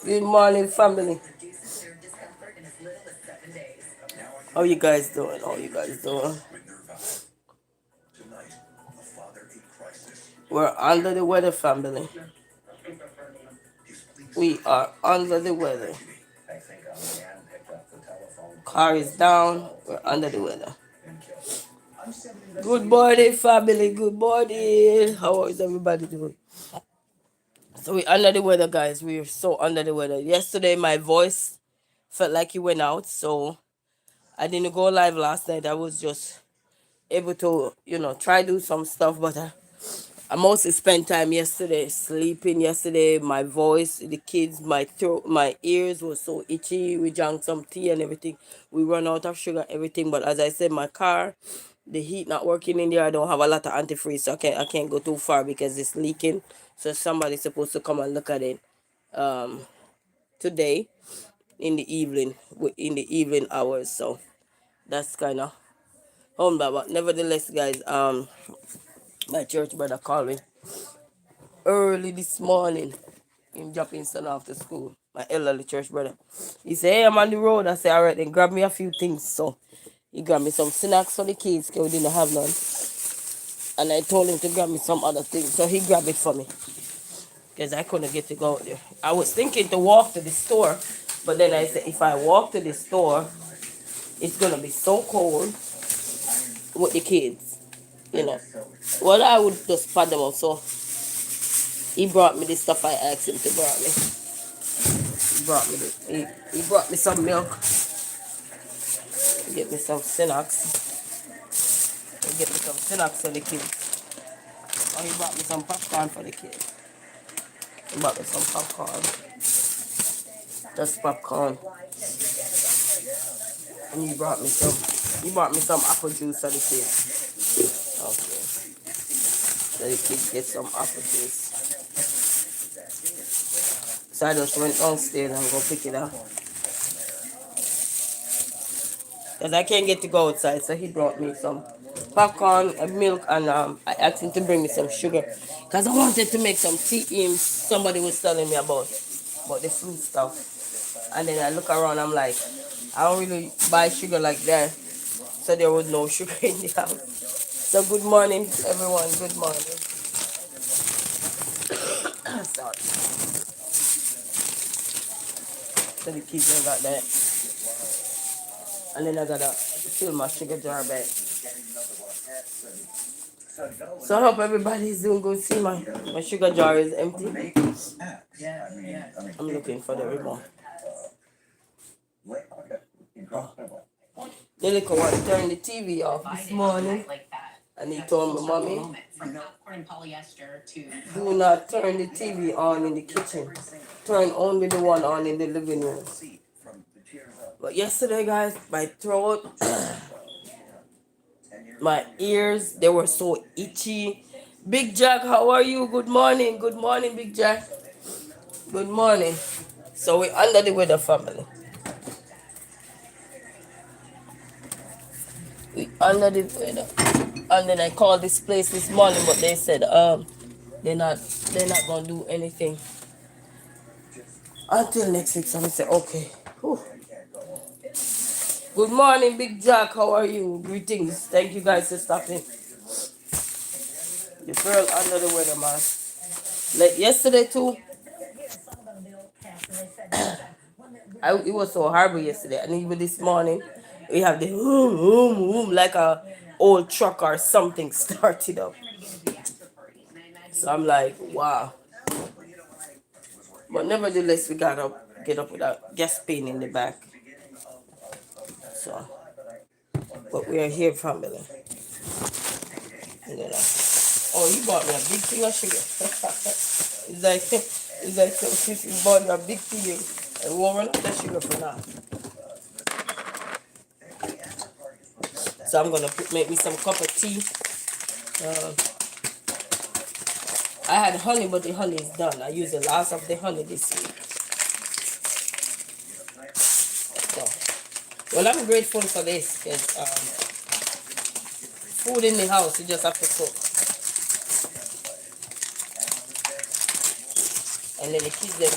Good morning, family. How you guys doing? How you guys doing? We're under the weather, family. We are under the weather. Car is down. We're under the weather. Good morning, family. Good morning. How is everybody doing? So we're under the weather, guys. We're so under the weather. Yesterday, my voice felt like it went out, so I didn't go live last night. I was just able to, try do some stuff, but I mostly spent time yesterday sleeping. Yesterday, my voice, the kids, my throat, my ears were so itchy. We drank some tea and everything. We run out of sugar, everything. But as I said, my car, the heat not working in there. I don't have a lot of antifreeze, so I can't go too far because it's leaking. So somebody's supposed to come and look at it um today in the evening hours. So that's kind of home, but nevertheless, guys, my church brother called me early this morning in dropping son off to school. My elderly church brother. He said, "Hey, I'm on the road." I said, "All right, then grab me a few things." So he grabbed me some snacks for the kids because we didn't have none. And I told him to grab me some other things. So he grabbed it for me because I couldn't get to go out there. I was thinking to walk to the store, but then I said, if I walk to the store, it's going to be so cold with the kids, you know. Well, I would just pad them up. So he brought me the stuff I asked him to bring me. He brought me some milk. He get me some snacks. He get me some snacks for the kids. Or he brought me some popcorn for the kids. He brought me some popcorn. Just popcorn. And he brought me some apple juice for the kids. Okay. So the kids get some apple juice. So I just went downstairs and go pick it up. Because I can't get to go outside, so he brought me some popcorn and milk, and I asked him to bring me some sugar. Because I wanted to make some tea somebody was telling me about the fruit stuff. And then I look around, I'm like, I don't really buy sugar like that. So there was no sugar in the house. So good morning, everyone. Good morning. Sorry. So the kids ain't got that. And then I gotta fill my sugar jar back. So I hope everybody's doing good. See, my sugar jar is empty. I'm looking for the remote. Oh. The little one turned the TV off this morning. And he told me, "Mommy, do not turn the TV on in the kitchen. Turn only the one on in the living room." But yesterday, guys, my throat, my ears, they were so itchy. Big Jack, how are you? Good morning. Good morning, Big Jack. Good morning. So we're under the weather, family. We under the weather. And then I called this place this morning, but they said they're not they're not gonna do anything until next week. So I said, okay. Whew. Good morning, Big Jack. How are you? Greetings. Thank you guys for stopping. The girl under the weather, man. Like yesterday too. It was so horrible yesterday, and even this morning, we have the like a old truck or something started up. So I'm like, wow. But nevertheless, we gotta get up with a gas pain in the back. So, but we are here, family. Oh, you bought me a big thing of sugar. it's like you bought me a big thing and warm up the sugar for now. So I'm gonna make me some cup of tea. Uh, I had honey, but the honey is done. I used the last of the honey this week. So, well, I'm grateful for this because food in the house, you just have to cook. And then the kids them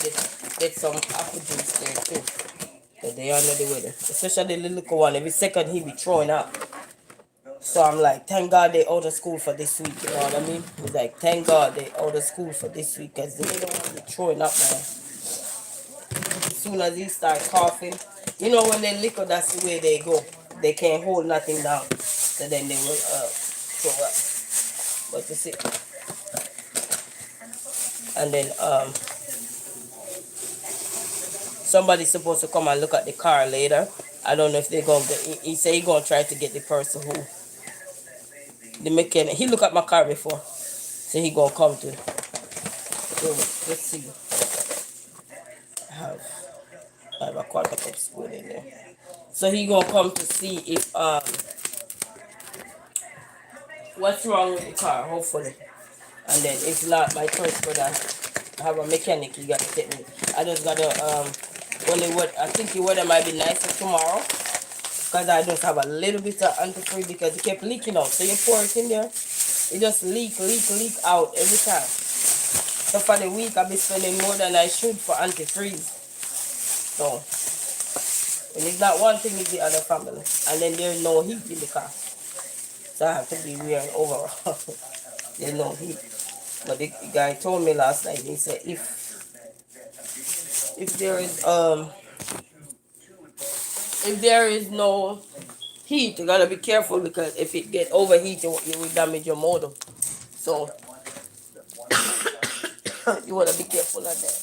get some apple juice there too. But they under the weather. Especially the little one. Every second he be throwing up. So I'm like, thank God they out of school for this week. You know what I mean? It's like, thank God they out of school for this week because the little one be throwing up, man. As soon as he start coughing, you know when they liquor, that's the way they go. They can't hold nothing down. So then they will throw up. But you see, and then somebody's supposed to come and look at the car later. I don't know if they're gonna get. He say he gonna try to get the person who the mechanic. He looked at my car before, so he gonna come to. So let's see. I have a quarter cup spoon in there. So he gonna come to see if what's wrong with the car. Hopefully, and then if not, my choice for that. I have a mechanic. He got to take me. I just gotta only what I think the weather might be nicer tomorrow. Because I just have a little bit of antifreeze because it kept leaking out. So you pour it in there, it just leak out every time. So for the week, I'll be spending more than I should for antifreeze. So, when it's not one thing, it's the other family. And then there's no heat in the car. So I have to be wearing overall. There's no heat. But the guy told me last night, he said if there is no heat, you gotta be careful because if it get overheated, it will damage your motor. So you wanna be careful of that.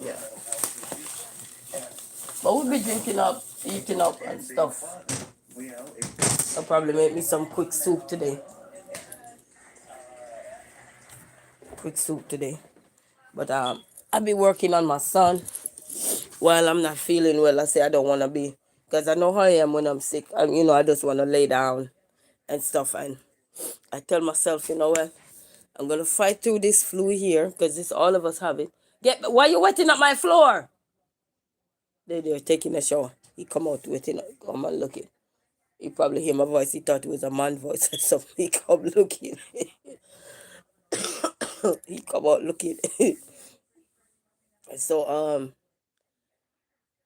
Yeah. But we'll be drinking up, eating up and stuff. I'll probably make me some quick soup today. But I'll be working on my son while I'm not feeling well. I say I don't wanna be because I know how I am when I'm sick. I just wanna lay down and stuff. And I tell myself, you know what? I'm gonna fight through this flu here because this all of us have it. Why you wetting up my floor? They're taking a shower. He come out wetting up. Come and looking. He probably hear my voice. He thought it was a man voice or something. He come looking. He come out looking. So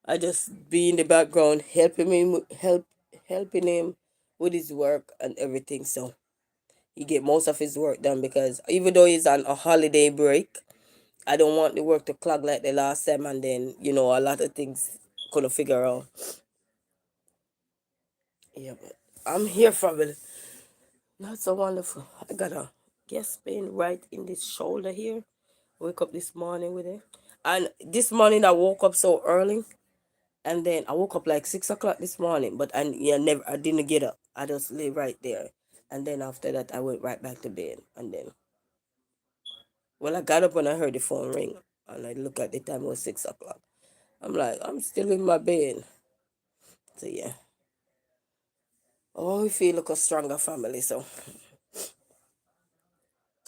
I just be in the background helping him with his work and everything. So he get most of his work done because even though he's on a holiday break, I don't want the work to clog like the last time and then, a lot of things couldn't figure out. Yeah, but I'm here for it. Not so wonderful. I got a gas pain right in this shoulder here. Wake up this morning with it. And this morning I woke up so early and then I woke up like 6 o'clock this morning, but I didn't get up. I just lay right there. And then after that I went right back to bed. And then I got up and I heard the phone ring and I look at the time, it was 6 o'clock. I'm like, I'm still in my bed. So yeah. Oh, we feel like a stronger family. So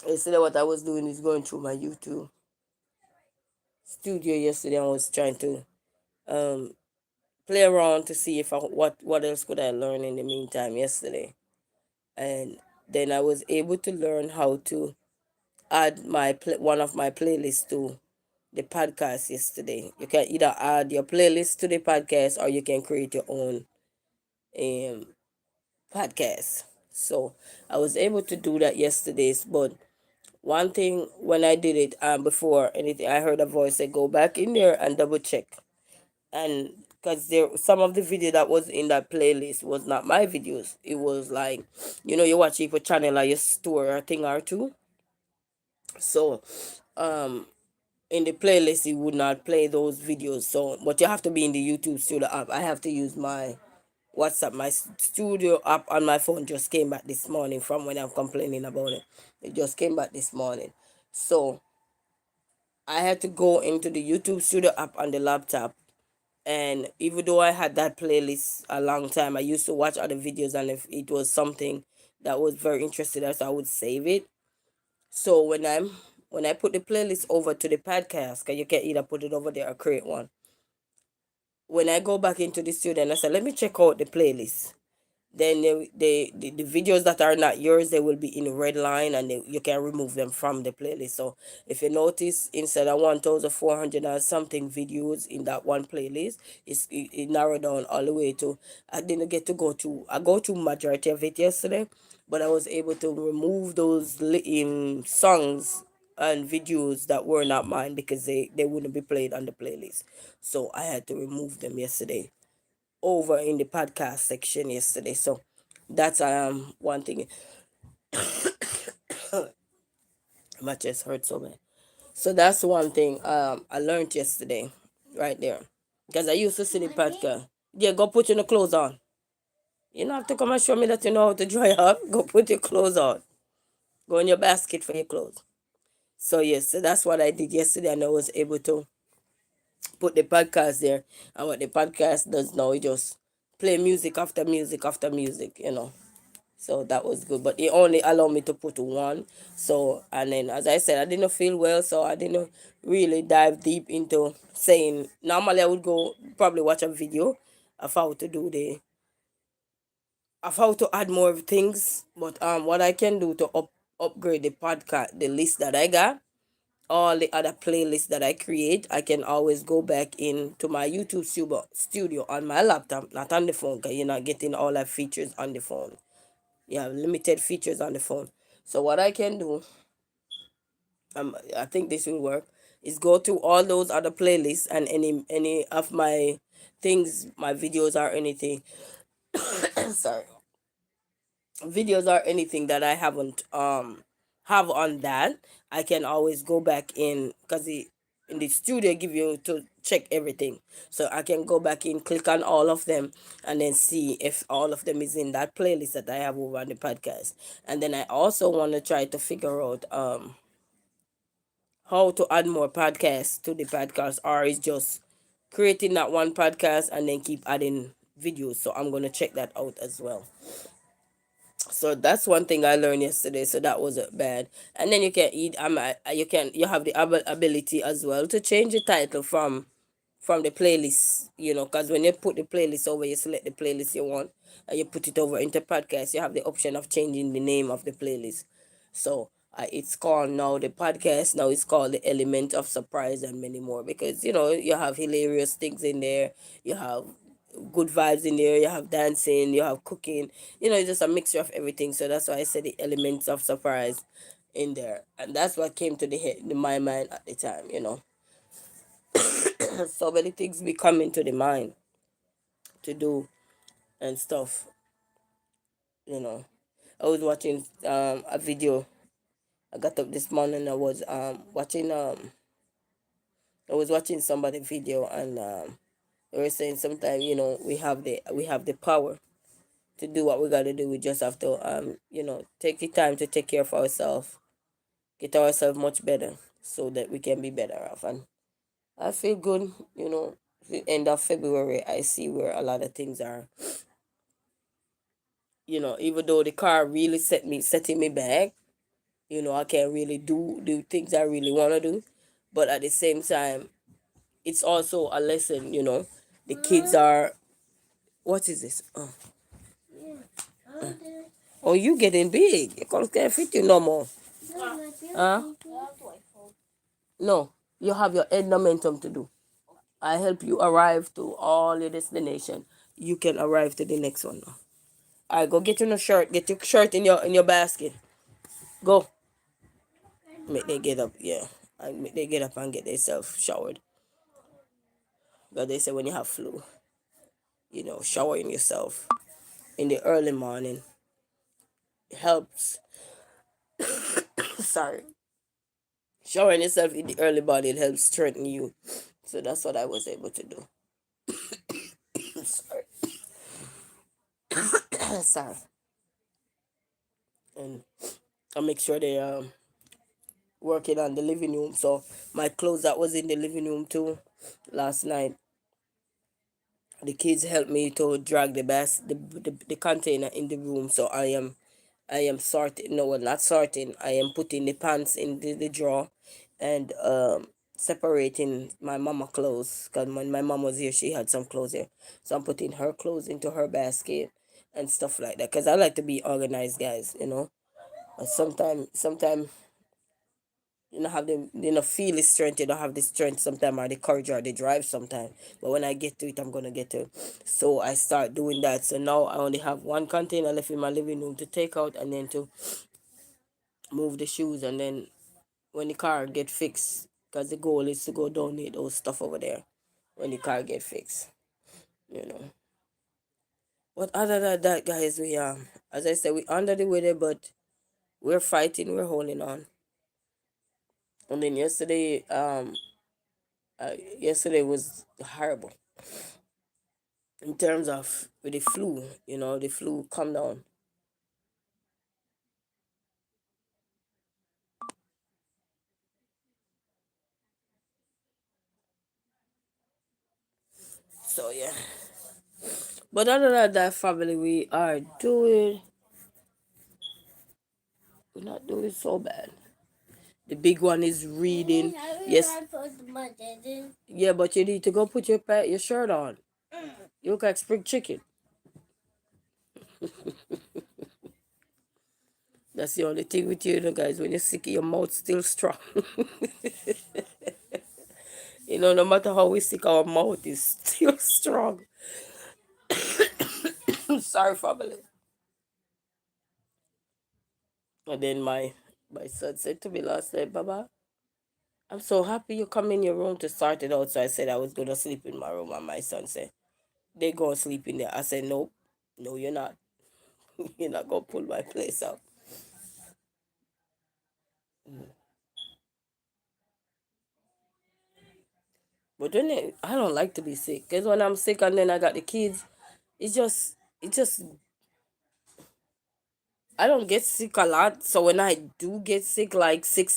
yesterday what I was doing is going through my YouTube studio yesterday. I was trying to um play around to see if what else could I learn in the meantime yesterday. And then I was able to learn how to add one of my playlists to the podcast yesterday. You can either add your playlist to the podcast or you can create your own um podcast. So I was able to do that yesterday, but one thing when I did it before anything, I heard a voice say go back in there and double check. And because some of the video that was in that playlist was not my videos. It was like, you watch people channel or you store a thing or two. So in the playlist it would not play those videos. So but you have to be in the YouTube studio app. I have to use my WhatsApp. My studio app on my phone just came back this morning from when I'm complaining about it. It just came back this morning. So I had to go into the YouTube studio app on the laptop. And even though I had that playlist a long time, I used to watch other videos, and if it was something that was very interesting, so I would save it. So when I put the playlist over to the podcast, cause you can either put it over there or create one. When I go back into the studio and I said, let me check out the playlist. then the videos that are not yours, they will be in a red line, and you can remove them from the playlist. So if you notice, instead of 1400 and something videos in that one playlist, it narrowed down all the way to, I didn't get to go to, I go to majority of it yesterday, but I was able to remove those songs and videos that were not mine, because they wouldn't be played on the playlist. So I had to remove them yesterday over in the podcast section yesterday. So that's one thing. My chest hurt so bad. So that's one thing I learned yesterday, right there. Because I used to see the podcast. Yeah, go put your clothes on. You don't have to come and show me that you know how to dry up. Go put your clothes on. Go in your basket for your clothes. So yes, so that's what I did yesterday, and I was able to put the podcast there. And what the podcast does now, it just play music after music after music. So that was good, but it only allowed me to put one. So, and then as I said, I didn't feel well, so I didn't really dive deep into saying. Normally I would go probably watch a video of how to do the of how to add more things, but what I can do to upgrade the podcast, the list that I got, all the other playlists that I create, I can always go back into my YouTube studio on my laptop, not on the phone, because you're not getting all that features on the phone. You have limited features on the phone. So what I can do, I think this will work, is go to all those other playlists, and any of my things, my videos or anything, sorry, videos or anything that I haven't have on that, I can always go back in, because in the studio give you to check everything. So I can go back in, click on all of them, and then see if all of them is in that playlist that I have over on the podcast. And then I also want to try to figure out how to add more podcasts to the podcast, or is just creating that one podcast and then keep adding videos. So I'm going to check that out as well. So that's one thing I learned yesterday, so that wasn't bad. And then you can eat you have the ability as well to change the title from the playlist, because when you put the playlist over, you select the playlist you want, and you put it over into podcast, you have the option of changing the name of the playlist. So it's called now, the podcast now is called the Element of Surprise, and many more, because you have hilarious things in there, you have good vibes in there, you have dancing, you have cooking, it's just a mixture of everything. So that's why I said the Elements of Surprise in there, and that's what came to the head in my mind at the time. So many things be coming to the mind to do and stuff. you know I was watching a video. I got up this morning, I was watching somebody video, and they were saying sometimes, we have the power to do what we got to do. We just have to take the time to take care of ourselves, get ourselves much better, so that we can be better off. And I feel good. The end of February, I see where a lot of things are. Even though the car really setting me back, I can't really do things I really want to do. But at the same time, it's also a lesson. The kids are, what is this? Oh, you getting big. Your clothes can't fit you no more. Huh? No, you have your head momentum to do. I help you arrive to all your destination. You can arrive to the next one now. Alright, go get your shirt. Get your shirt in your basket. Go. Make they get up, yeah. And make they get up and get themselves showered. But they say when you have flu, showering yourself in the early morning helps. Sorry. Showering yourself in the early morning helps strengthen you. So that's what I was able to do. Sorry. Sorry. And I make sure they working on the living room. So my clothes that was in the living room too last night, the kids helped me to drag the container in the room. So I am sorting. No, well, not sorting. I am putting the pants in the drawer, and separating my mama clothes. Because when my mom was here, she had some clothes here. So I'm putting her clothes into her basket, and stuff like that. Because I like to be organized, guys, And sometimes you don't have the feel the strength, you don't have the strength sometimes, or the courage or the drive sometimes. But when I get to it, I'm gonna get to it. So I start doing that. So now I only have one container left in my living room to take out, and then to move the shoes, and then when the car get fixed, because the goal is to go donate those stuff over there when the car get fixed, you know. But other than that, guys, we as I said, we under the weather, but we're fighting, we're holding on. And then yesterday was horrible in terms of with the flu. The flu come down. So yeah. But other than that, family, we're not doing so bad. The big one is reading. Yes. Yeah, but you need to go put your shirt on. You look like spring chicken. That's the only thing with you, guys. When you're sick, your mouth still strong. No matter how we sick, our mouth is still strong. Sorry, family. And then my son said to me last night, Baba, I'm so happy you come in your room to start it out. So I said I was gonna sleep in my room, and my son said, they gonna sleep in there. I said, nope, no, you're not. You're not gonna pull my place up. But I don't like to be sick, because when I'm sick and then I got the kids, it just I don't get sick a lot. So when I do get sick, like sick,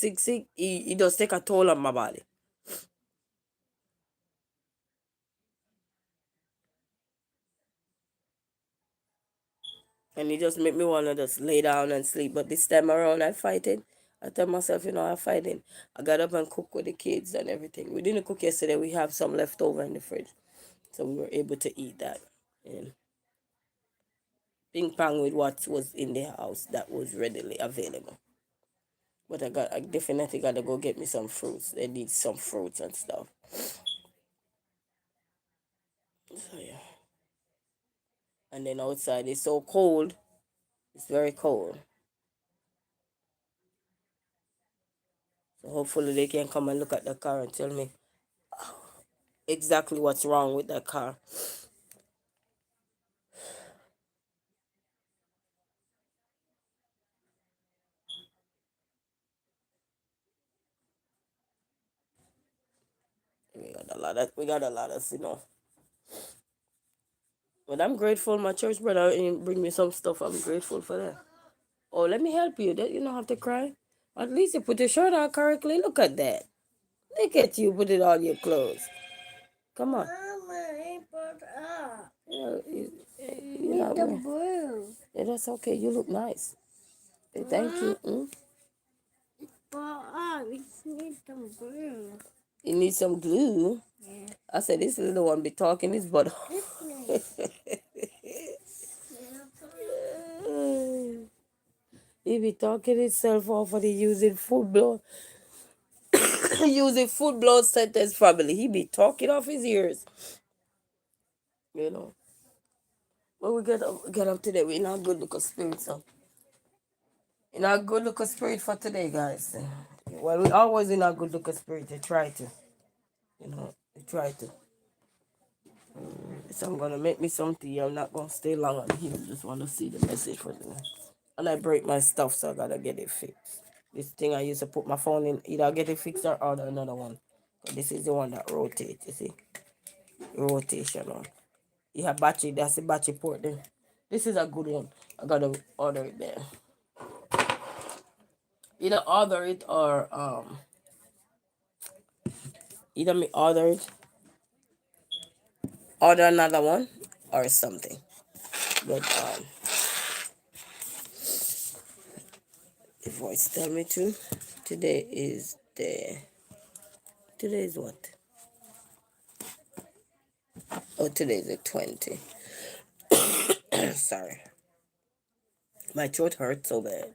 it does take a toll on my body. And it just make me want to just lay down and sleep. But this time around, I fight it. I tell myself, I'm fighting. I got up and cook with the kids and everything. We didn't cook yesterday. We have some left over in the fridge. So we were able to eat that. And ping pong with what was in the house that was readily available. But I definitely got to go get me some fruits. They need some fruits and stuff. So yeah. And then outside it's so cold. It's very cold. So hopefully they can come and look at the car and tell me exactly what's wrong with the car. We got a lot of. But I'm grateful my church brother bring me some stuff. I'm grateful for that. Oh, let me help you. That you don't have to cry. At least you put your shirt on correctly. Look at that. Look at you put it on your clothes. Come on. Mama, I put up. Yeah, you need the blue. Yeah, that's okay. You look nice. Thank you. But we need some glue. You need some glue? Yeah. I said, this little one be talking his butt off. He be talking himself off and he using food blood. Using food blood sentence family. He be talking off his ears. You know. But we get up today. We're in a good look of spirit, so. In a good look of spirit for today, guys. Well, we always in a good look of spirit. They try to. They try to. So I'm gonna make me some tea. I'm not gonna stay long on here. Just want to see the message for today. And I break my stuff, so I gotta get it fixed. This thing I used to put my phone in, either get it fixed or order another one. But this is the one that rotates, you see. Rotation on. You have battery, that's the battery port there. This is a good one. I gotta order it there. Either order it or either me order another one or something. But the voice tell me to. Today is the today is what? Oh, today is the 20. Sorry, my throat hurts so bad.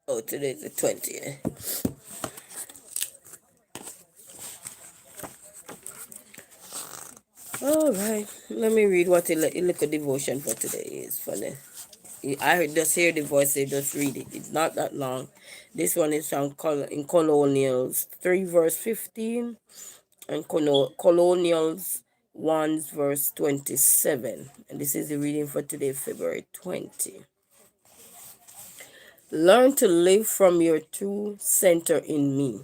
Oh, today's the 20th. All right, let me read what a little devotion for today is for the. I just hear the voice, they just read it. It's not that long. This one is from in Colonials 3 verse 15 and Colonials 1 verse 27. And this is the reading for today, February 20. Learn to live from your true center in me.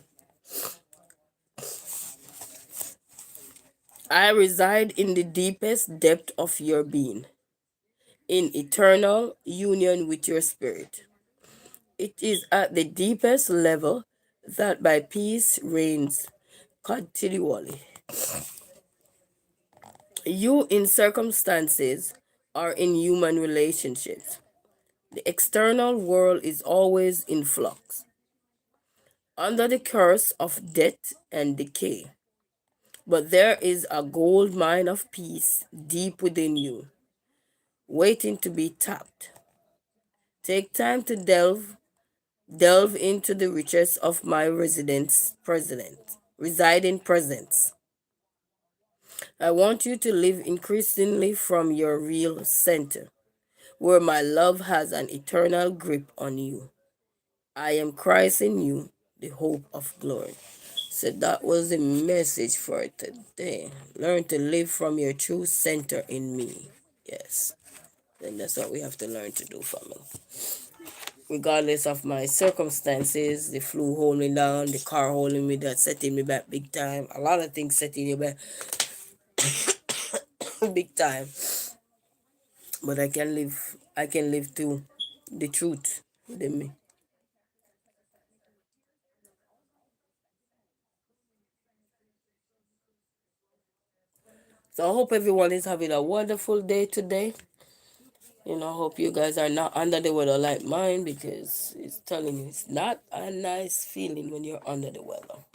I reside in the deepest depth of your being, in eternal union with your spirit. It is at the deepest level that my peace reigns continually. You in circumstances or in human relationships. The external world is always in flux, under the curse of death and decay. But there is a gold mine of peace deep within you, waiting to be tapped. Take time to delve into the riches of my residing presence. I want you to live increasingly from your real center, where my love has an eternal grip on you. I am Christ in you, the hope of glory. So that was the message for today. Learn to live from your true center in me. Yes. And that's what we have to learn to do, family. Regardless of my circumstances, the flu holding me down, the car holding me down, setting me back big time. A lot of things setting you back big time. But I can live to the truth within me. So I hope everyone is having a wonderful day today. Hope you guys are not under the weather like mine, because it's telling you it's not a nice feeling when you're under the weather.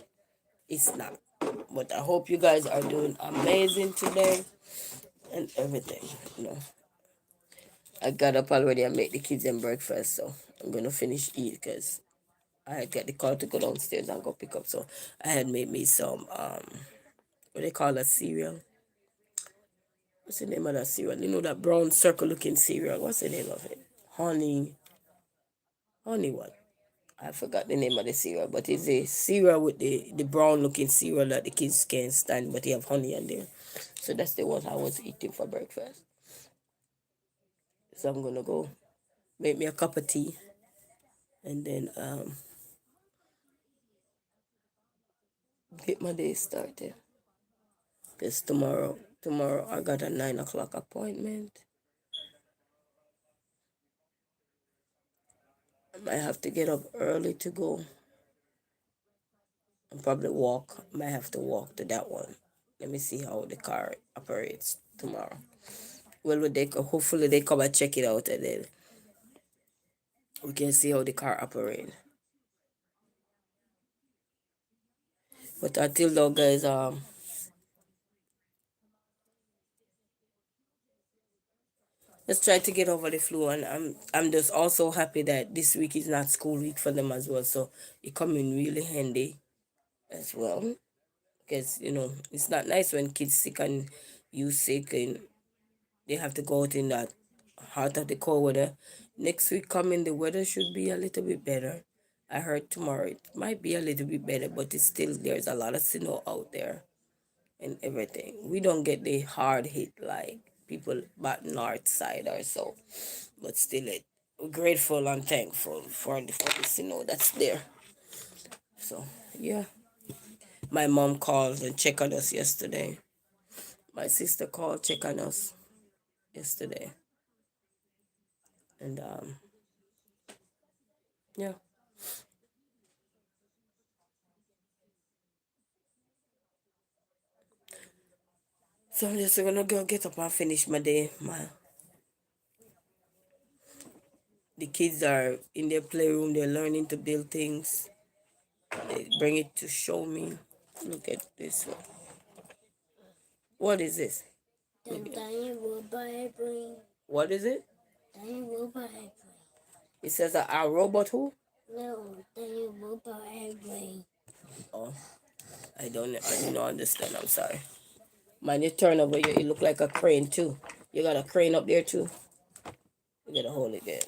It's not. But I hope you guys are doing amazing today and everything. I got up already and make the kids them breakfast, so I'm gonna finish eat because I had got the call to go downstairs and go pick up. So I had made me some what they call a cereal. What's the name of that cereal? That brown circle looking cereal. What's the name of it? Honey what? I forgot the name of the cereal, but it's a cereal with the brown looking cereal that the kids can't stand, but they have honey in there. So that's the one I was eating for breakfast. So I'm gonna go make me a cup of tea and then get my day started. Cause tomorrow I got a 9 o'clock appointment. I might have to get up early to go and probably walk. I might have to walk to that one. Let me see how the car operates tomorrow. Well, hopefully they come and check it out, and then we can see how the car operates. But until now, guys, let's try to get over the flu, and I'm just also happy that this week is not school week for them as well. So it come in really handy as well, because it's not nice when kids sick and you sick and they have to go out in that hot of the cold weather. Next week coming, the weather should be a little bit better. I heard tomorrow it might be a little bit better, but it's still there's a lot of snow out there and everything. We don't get the hard hit like people back north side or so, but still we're grateful and thankful for the snow that's there. So yeah, my mom called and checked on us yesterday. My sister called check on us yesterday, and yeah. So I'm just gonna go get up and finish my day. The kids are in their playroom. They're learning to build things. They bring it to show me. Look at this one. What is this? The tiny robot airplane. What is it? Tiny robot airplane. It says a robot who? No, tiny robot airplane. Oh, I do not understand. I'm sorry. Man, you turn over here, it look like a crane too. You got a crane up there too. You gotta hold it there.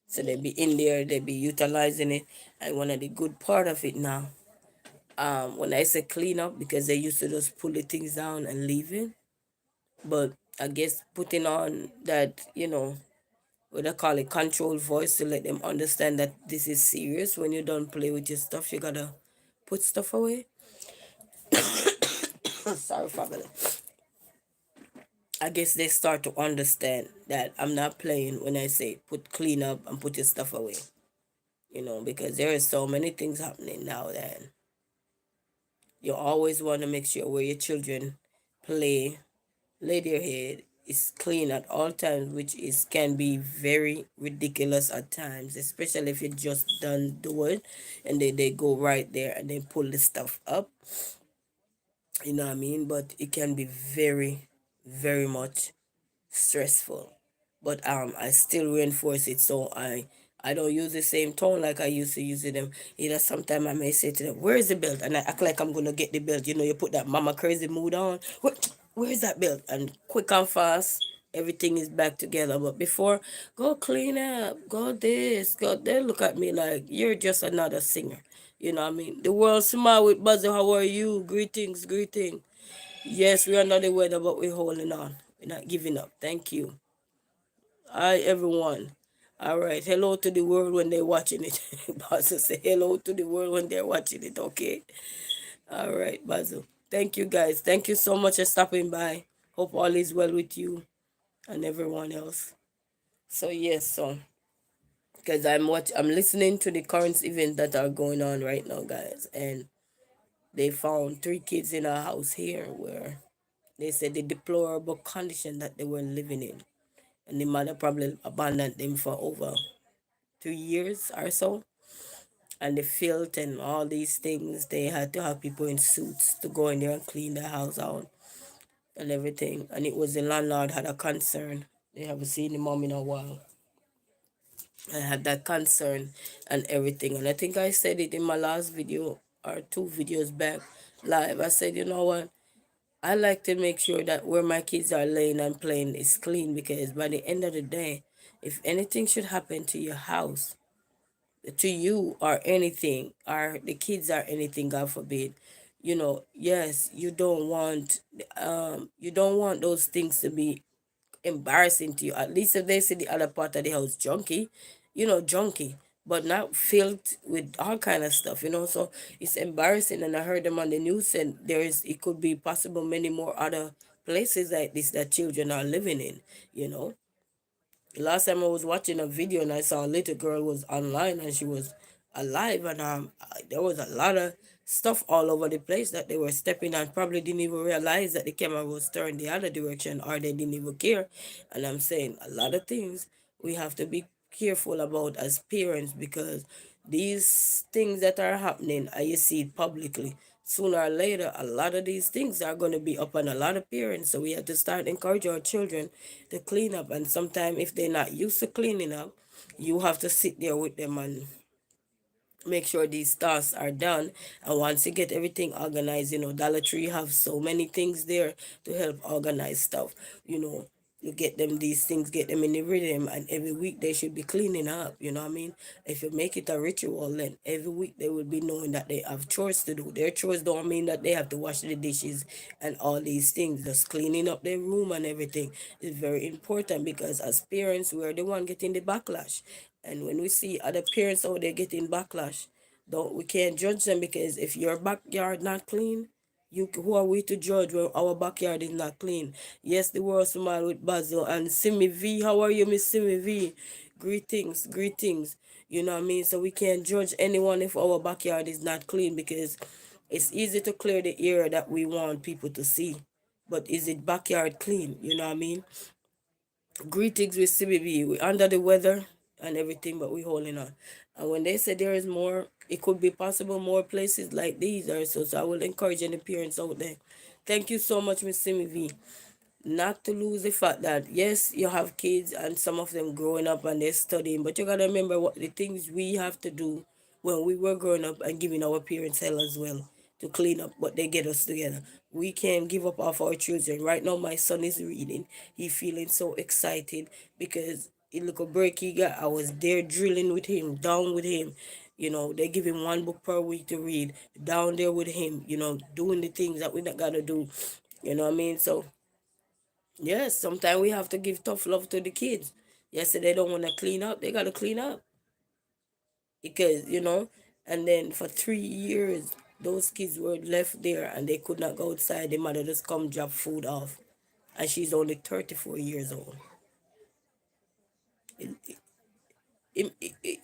So they be in there, they be utilizing it. And one of the good part of it now, when I say clean up, because they used to just pull the things down and leave it. But I guess putting on that, what I call it, control voice to let them understand that this is serious. When you don't play with your stuff, you gotta put stuff away. Sorry, family. I guess they start to understand that I'm not playing when I say put clean up and put your stuff away. Because there are so many things happening now that you always want to make sure where your children play, lay their head is clean at all times, which is can be very ridiculous at times, especially if you just done do it and they go right there and they pull the stuff up. You know what I mean? But it can be very, very much stressful. But I still reinforce it, so I don't use the same tone like I used to use them. Either sometimes I may say to them, "Where's the belt?" And I act like I'm gonna get the belt. You put that mama crazy mood on. Where's that belt? And quick and fast, everything is back together. But before, go clean up, go this, go there. Look at me like you're just another singer. You know what I mean? The world smile with Buzzer. How are you? Greetings, greeting. Yes, we are not the weather, but we're holding on. We're not giving up. Thank you. Hi, everyone. All right. Hello to the world when they're watching it. Basil say hello to the world when they're watching it. Okay. All right, Basil. Thank you, guys. Thank you so much for stopping by. Hope all is well with you and everyone else. So yes, so because I'm listening to the current events that are going on right now, guys, and they found 3 kids in a house here where they said the deplorable condition that they were living in, and the mother probably abandoned them for over 2 years or so. And the filth and all these things, they had to have people in suits to go in there and clean the house out and everything. And it was the landlord had a concern. They haven't seen the mom in a while. I had that concern and everything. And I think I said it in my last video or 2 videos back live. I said, you know what? I like to make sure that where my kids are laying and playing is clean, because by the end of the day, if anything should happen to your house, to you or anything, or the kids or anything, God forbid, yes, you don't want those things to be embarrassing to you. At least if they see the other part of the house junky, junky, but not filled with all kind of stuff, so it's embarrassing. And I heard them on the news, and it could be possible many more other places like this that children are living in, you know last time I was watching a video and I saw a little girl was online and she was alive, and there was a lot of stuff all over the place that they were stepping on. Probably didn't even realize that the camera was turned the other direction, or they didn't even care. And I'm saying a lot of things we have to be careful about as parents, because these things that are happening and you see it publicly, sooner or later a lot of these things are going to be up on a lot of parents. So we have to start encourage our children to clean up. And sometimes if they're not used to cleaning up, you have to sit there with them and make sure these tasks are done. And once you get everything organized, Dollar Tree have so many things there to help organize stuff. you know you get them these things, get them in the rhythm, and every week they should be cleaning up. You know what I mean? If you make it a ritual, then every week they will be knowing that they have chores to do. Their chores don't mean that they have to wash the dishes and all these things. Just cleaning up their room and everything is very important, because as parents we're the one getting the backlash. And when we see other parents out there getting backlash, don't we can't judge them, because if your backyard not clean, who are we to judge when our backyard is not clean? Yes, the world smile with Basil and Simi V. How are you, Miss Simi V? Greetings, greetings. You know what I mean? So we can't judge anyone if our backyard is not clean, because it's easy to clear the area that we want people to see. But is it backyard clean? You know what I mean? Greetings with CBB. We're under the weather and everything, but we're holding on. And when they say there is more, it could be possible more places like these also. So I will encourage any parents out there Thank you so much, Miss Simi V. Not to lose the fact that yes, you have kids and some of them growing up and they're studying, but you gotta remember what the things we have to do when we were growing up and giving our parents hell as well to clean up, but they get us together. We can't give up off our children. Right now my son is reading. He feeling so excited because he look a break he got. I was there drilling with him, down with him. They give him one book per week to read, down there with him, doing the things that we not gotta do. You know what I mean? So yes, sometimes we have to give tough love to the kids. Yes, they don't want to clean up, they got to clean up. Because, and then for 3 years, those kids were left there and they could not go outside. The mother just come drop food off. And she's only 34 years old.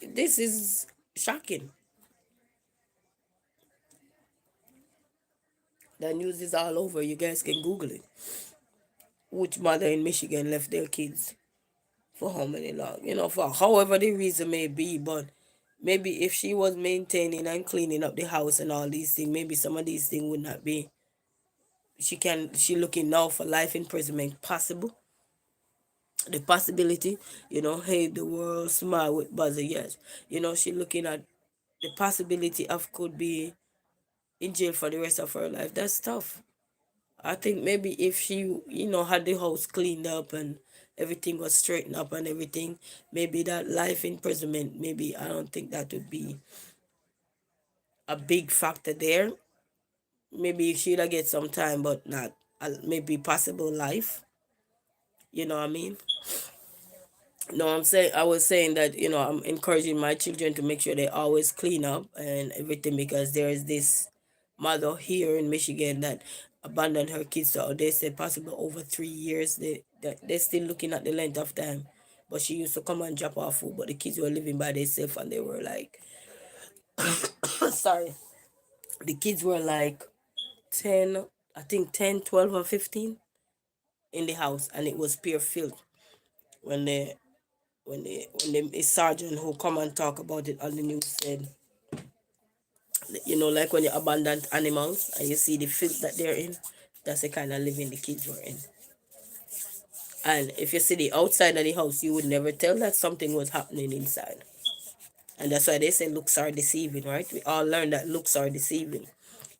This is shocking. The news is all over. You guys can Google it. Which mother in Michigan left their kids for how many long, for however the reason may be, but maybe if she was maintaining and cleaning up the house and all these things, maybe some of these things would not be. She looking now for life imprisonment possible. The possibility, hey, the world smile with buzzer, yes. She looking at the possibility of could be in jail for the rest of her life. That's tough. I think maybe if she, had the house cleaned up and everything was straightened up and everything, maybe that life imprisonment, maybe I don't think that would be a big factor there. Maybe she'd get some time, but not maybe possible life. You know what I mean? No, I was saying that, I'm encouraging my children to make sure they always clean up and everything because there is this mother here in Michigan that abandoned her kids. So they said possible over 3 years. They're still looking at the length of time. But she used to come and drop off food, but the kids were living by themselves and they were like, sorry, the kids were like 10, I think 10, 12, or 15 in the house and it was pure filth when the sergeant who come and talk about it on the news said, like when you abandon animals and you see the filth that they're in, that's the kind of living the kids were in. And if you see the outside of the house, you would never tell that something was happening inside. And that's why they say looks are deceiving, right? We all learned that looks are deceiving.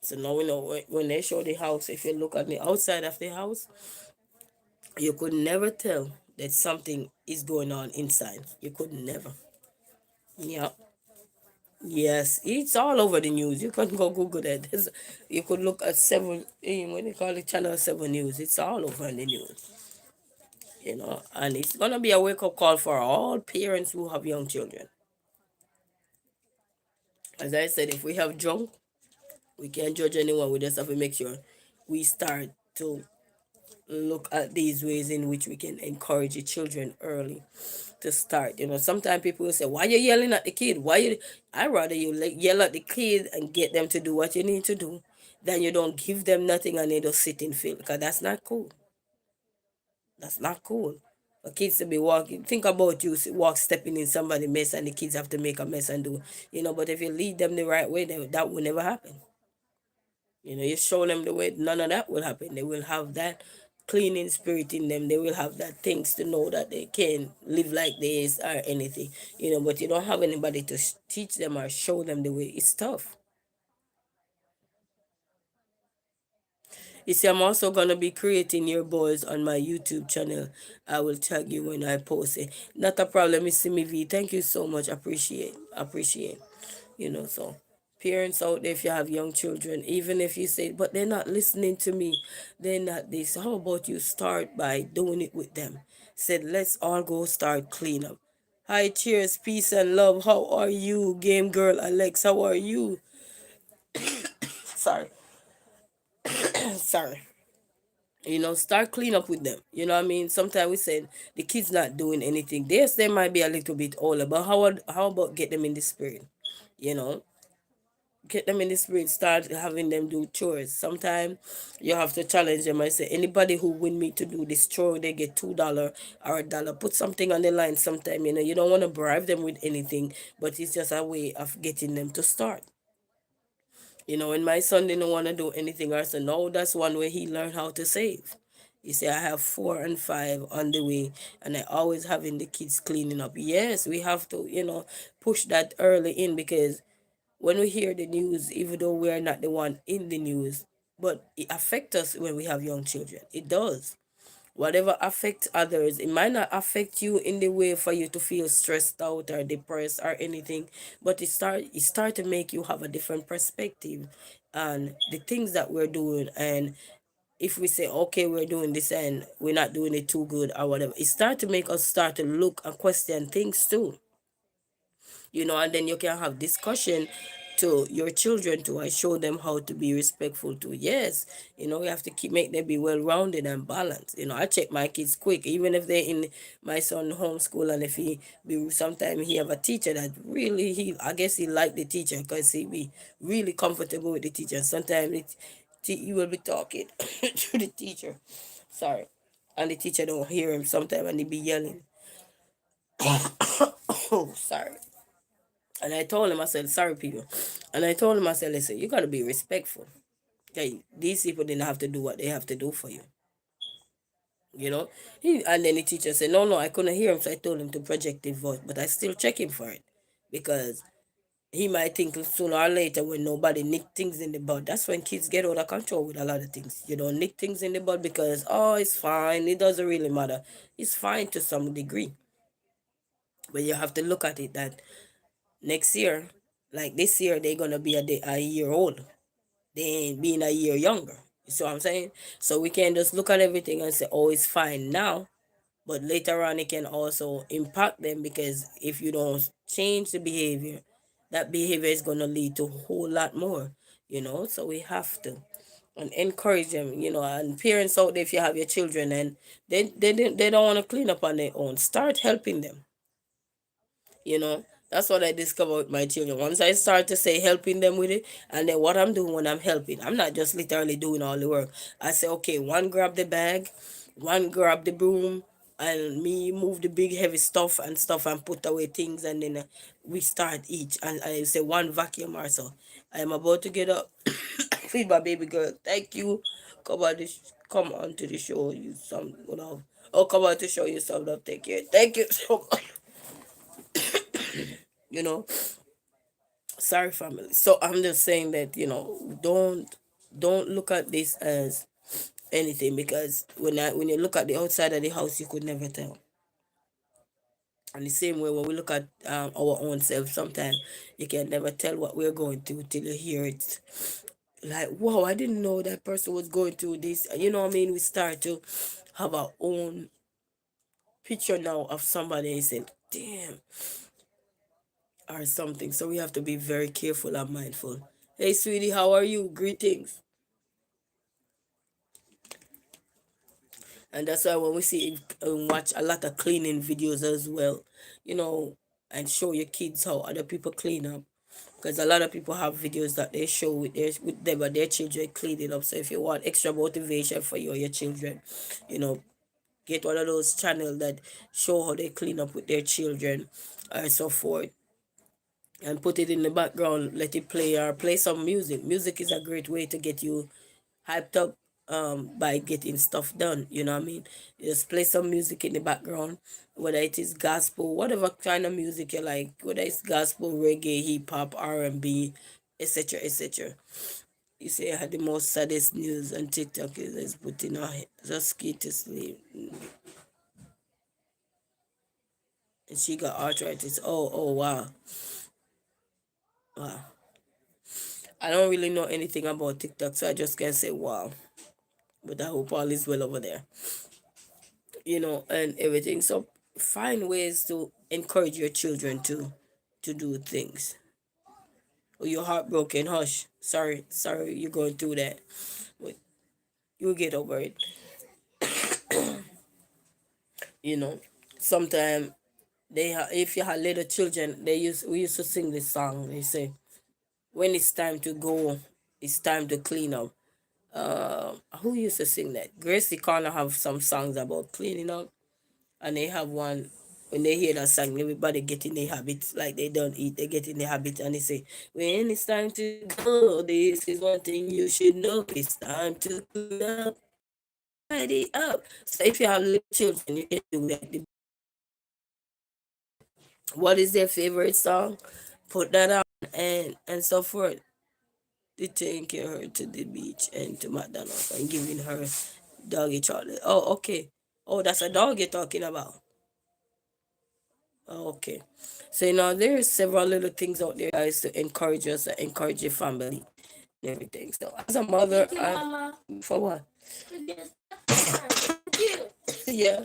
So now we know when they show the house, if you look at the outside of the house, you could never tell that something is going on inside. You could never. Yeah. Yes, it's all over the news. You can go Google that. You could look at when they call it Channel 7 News. It's all over in the news, and it's going to be a wake up call for all parents who have young children. As I said, if we have junk, we can't judge anyone. We just have to make sure we start to look at these ways in which we can encourage the children early to start. Sometimes people will say, "Why you yelling at the kid? Why you?" I rather you yell at the kid and get them to do what you need to do, than you don't give them nothing and they just sit in field. Because that's not cool. That's not cool. For kids to be walking, think about you stepping in somebody's mess and the kids have to make a mess and do. But if you lead them the right way, then that will never happen. You show them the way, none of that will happen. They will have that cleaning spirit in them. They will have that things to know that they can live like this or anything. But you don't have anybody to teach them or show them the way. It's tough. You see, I'm also gonna be creating your boys on my YouTube channel. I will tag you when I post it. Not a problem, Miss Simi V. Thank you so much. Appreciate. So parents out there, if you have young children, even if you say, but they're not listening to me, they're not this. How about you start by doing it with them? Said, let's all go start clean up. Hi, cheers, peace and love. How are you, game girl Alex? How are you? Sorry, sorry. Start clean up with them. You know what I mean? Sometimes we said the kids not doing anything. Yes, they might be a little bit older, but how about get them in the spirit? You know, get them in the spirit, start having them do chores. Sometimes you have to challenge them. I say, anybody who win me to do this chore, they get $2 or $1. Put something on the line sometime, you don't want to bribe them with anything, but it's just a way of getting them to start. When my son didn't want to do anything, I said, no, that's one way he learned how to save. You see, I have 4 and 5 on the way, and I always having the kids cleaning up. Yes, we have to, push that early in, because when we hear the news, even though we are not the one in the news, but it affects us when we have young children. It does. Whatever affects others, it might not affect you in the way for you to feel stressed out or depressed or anything, but it start to make you have a different perspective on the things that we're doing. And if we say, okay, we're doing this and we're not doing it too good or whatever, it start to make us start to look and question things too. And then you can have discussion to your children too. I show them how to be respectful too. Yes, we have to make them be well rounded and balanced. I check my kids quick, even if they're in my son homeschool, and if he be sometimes he have a teacher that really I guess he like the teacher because he be really comfortable with the teacher. Sometimes he will be talking to the teacher. Sorry. And the teacher don't hear him sometimes, and he be yelling. Oh, sorry. And I told him, I said, sorry, people. And I told him, I said, listen, you got to be respectful. Okay, these people didn't have to do what they have to do for you. And then the teacher said, no, no, I couldn't hear him. So I told him to project his voice, but I still check him for it, because he might think sooner or later, when nobody nick things in the bud. That's when kids get out of control with a lot of things. You don't nick things in the bud because, oh, it's fine. It doesn't really matter. It's fine to some degree. But you have to look at it that next year, like this year, they're going to be a year old. They ain't being a year younger. You see what I'm saying? So we can just look at everything and say, oh, it's fine now. But later on, it can also impact them, because if you don't change the behavior, that behavior is going to lead to a whole lot more. So we have to and encourage them. And parents out there, if you have your children and they don't want to clean up on their own, start helping them. you know that's what I discovered with my children. Once I start to say helping them with it, and then what I'm doing when I'm helping, I'm not just literally doing all the work. I say, okay, one grab the bag, one grab the broom, and me move the big heavy stuff and put away things, and then we start each, and I say one vacuum or so. I am about to get up. Feed my baby girl. Thank you. Come on to the show. You some love. Oh, come on to show you some love. Take care. Thank you so much. you know Sorry, family. So I'm just saying that, don't look at this as anything, because when you look at the outside of the house, you could never tell. And the same way, when we look at our own self, sometimes you can never tell what we're going through till you hear it. Like, wow, I didn't know that person was going through this. You know what I mean? We start to have our own picture now of somebody and say, damn, or something. So we have to be very careful and mindful. Hey, sweetie, how are you? Greetings. And that's why when we see watch a lot of cleaning videos as well, and show your kids how other people clean up, because a lot of people have videos that they show with them or their children cleaning up. So if you want extra motivation for you or your children, you know get one of those channels that show how they clean up with their children and so forth, and put it in the background, let it play, or play some music is a great way to get you hyped up, by getting stuff done. You know what I mean? Just play some music in the background, whether it is gospel, whatever kind of music you like, whether it's gospel, reggae, hip-hop, R&B, etc., etc. You say I had the most saddest news on TikTok is putting her just kid to sleep, and she got arthritis. Oh, wow. Wow. I don't really know anything about TikTok, so I just can say wow. But I hope all is well over there, and everything. So find ways to encourage your children to do things. Oh, you're heartbroken. Hush. Sorry, you're going through that. But you'll get over it. You know, Sometimes if you had little children, we used to sing this song. They say, when it's time to go, it's time to clean up. Who used to sing that? Gracie Corner have some songs about cleaning up, and they have one. When they hear that song, everybody get in their habits, like they don't eat, they get in their habit and they say, when it's time to go, this is one thing you should know. It's time to clean up, tidy up. So if you have little children, you can do that. What is their favorite song? Put that on and so forth. They taking her to the beach and to McDonald's and giving her doggy chocolate. Oh, okay. Oh, that's a dog you're talking about. Oh, okay. So there are several little things out there, guys, to encourage us, to encourage your family and everything. So as a mother, for what? Yeah.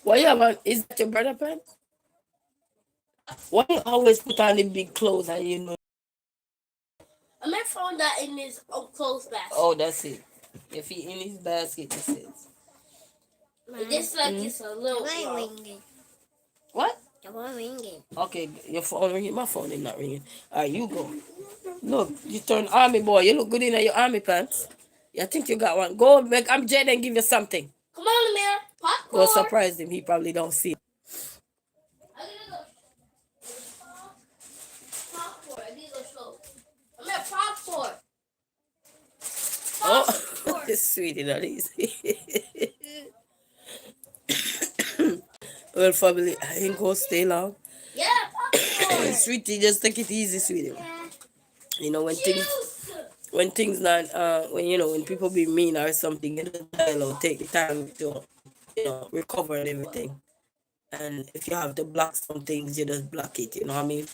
Why you have is that your brother pants? Why you always put on the big clothes and I might found that in his clothes basket. Oh, that's it. If he in his basket, it says. It's like it's a little. Ringing. What? The one ringing. Okay, your phone ringing. My phone is not ringing. All right, you go. Look, you turn army boy. You look good in your army pants. I think you got one. Go make. I'm Jed and give you something. Come on, Amir. Go Popcorn. surprise him. He probably don't see it. I'm gonna go. Popcorn. I need to show. Amir, popcorn. Oh, it's sweetie, that is. Well, family, I ain't gonna stay long. Yeah, popcorn. Sweetie, just take it easy, sweetie. Yeah. When things not when people be mean or something, take the time to recover and everything. And if you have to block some things, you just block it. You know what I mean?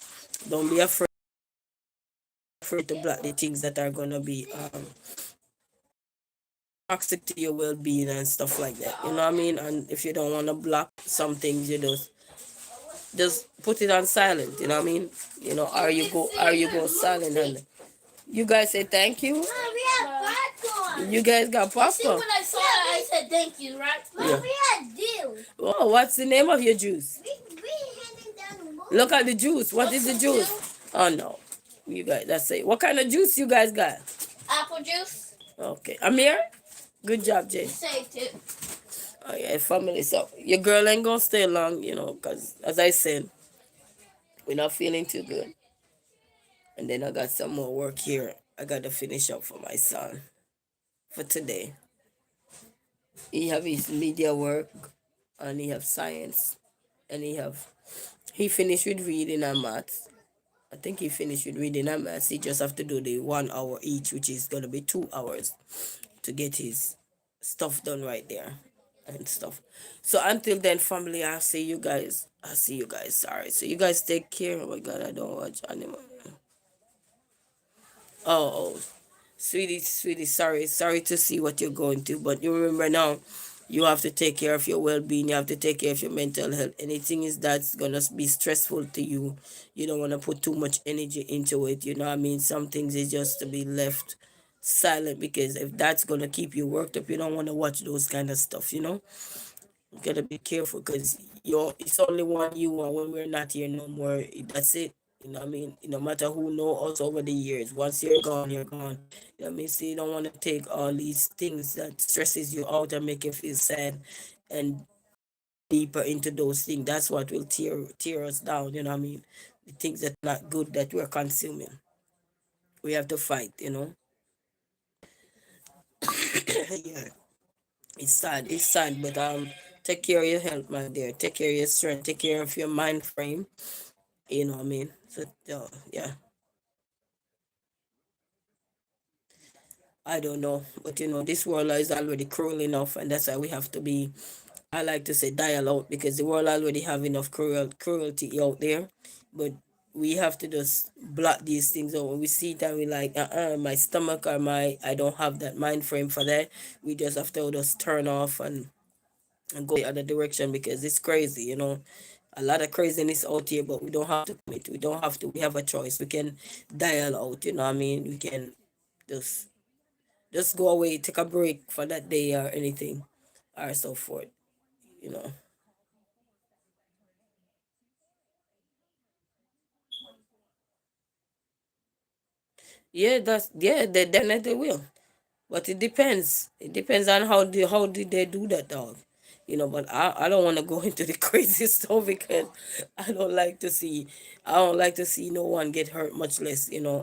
Don't be afraid to block the things that are gonna be toxic to your well-being and stuff like that. You know what I mean? And if you don't want to block some things, you just put it on silent. You know what I mean? Are you go silent and you guys say thank you. Mom, we have popcorn. You guys got See, popcorn. when I saw that, I said thank you, right? Mom, Yeah. we had juice. Oh, what's the name of your juice? We handing down the moon. Look at the juice. What is What's the the juice? Oh no, you guys. That's it. What kind of juice you guys got? Apple juice. Okay, Amir. Good job, Jay. Saved it. Oh yeah, family. So your girl ain't gonna stay long, cause as I said, we're not feeling too good. And then I got some more work here. I got to finish up for my son for today. He have his media work, and he have science, and he finished with reading and maths. I think he finished with reading and maths. He just have to do the 1 hour each, which is gonna be 2 hours to get his stuff done right there and stuff. So until then, family, I'll see you guys. Sorry. So you guys take care. Oh my God, I don't watch anymore. Oh, sweetie, sorry to see what you're going through, but you remember now, you have to take care of your well-being. You have to take care of your mental health. Anything is that's gonna be stressful to you, you don't want to put too much energy into it. You know what I mean? Some things is just to be left silent, because if that's gonna keep you worked up, you don't want to watch those kind of stuff. You gotta be careful, because it's only one you, and when we're not here no more, that's it. You know what I mean? No matter who know us over the years, once you're gone, you're gone. You know what I mean? So you don't want to take all these things that stresses you out and make you feel sad and deeper into those things. That's what will tear us down. You know what I mean? The things that are not good that we're consuming. We have to fight. Yeah. It's sad, but take care of your health, my dear. Take care of your strength. Take care of your mind frame. You know what I mean? So yeah, I don't know, but this world is already cruel enough, and that's why we have to be. I like to say dial out, because the world already have enough cruelty out there, but we have to just block these things out. When we see it and we like, my stomach or I don't have that mind frame for that. We just have to just turn off and go the other direction, because it's crazy. A lot of craziness out here, but we don't have to commit. We don't have to. We have a choice. We can dial out. You know what I mean? We can just just go away, take a break for that day or anything, or so forth. You know. Yeah, they definitely will. But it depends. It depends on how did they do that, dog. But I don't want to go into the crazy stuff because I don't like to see no one get hurt, much less, even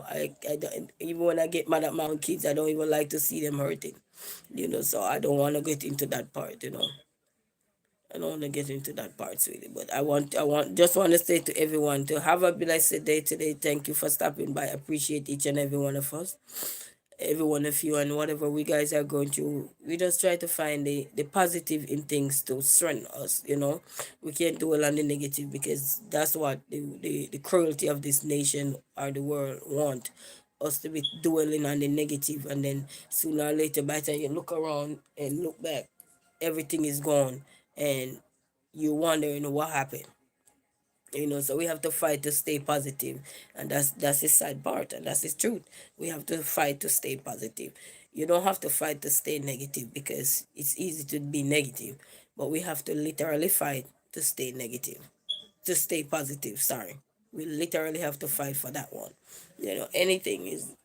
when I get mad at my own kids, I don't even like to see them hurting. So I don't want to get into that part. I don't want to get into that part, sweetie. But just want to say to everyone to have a blessed day today. Thank you for stopping by. I appreciate each and every one of us, every one of you, and whatever we guys are going through. We just try to find the positive in things to strengthen us. We can't dwell on the negative because that's what the cruelty of this nation or the world want us to be dwelling on the negative, and then sooner or later, by the time you look around and look back, everything is gone, and you're wondering what happened. So we have to fight to stay positive, and that's the sad part, and that's the truth. We have to fight to stay positive. You don't have to fight to stay negative because it's easy to be negative, but we have to literally fight to stay negative, to stay positive. Sorry, we literally have to fight for that one. Anything is,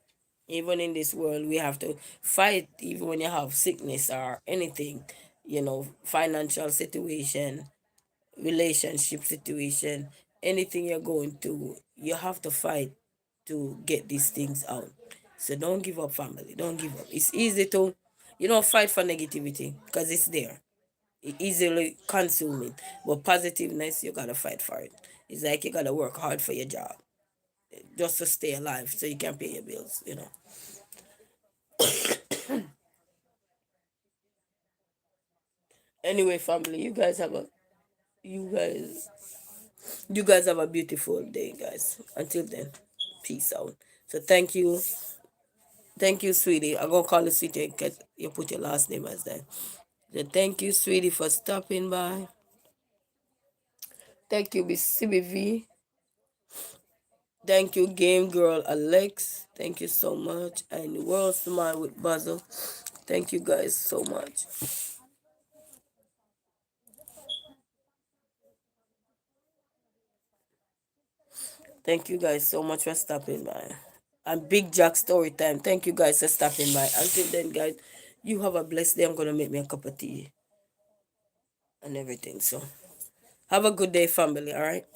even in this world, we have to fight. Even when you have sickness or anything, financial situation, relationship situation, anything you're going through, you have to fight to get these things out. So don't give up, family. Don't give up. It's easy to, fight for negativity because it's there. It easily consuming. But positiveness, you gotta fight for it. It's like you gotta work hard for your job just to stay alive so you can pay your bills. Anyway, family, you guys you guys have a beautiful day, guys. Until then, peace out. So thank you, sweetie. I'm gonna call you sweetie because you put your last name as that. So thank you, sweetie, for stopping by. Thank you, Miss CBV. Thank you, Game Girl Alex. Thank you so much. And World Smile with Basil. Thank you guys so much. Thank you guys so much for stopping by. And Big Jack story time. Thank you guys for stopping by. Until then, guys, you have a blessed day. I'm gonna make me a cup of tea and everything. So have a good day, family. All right.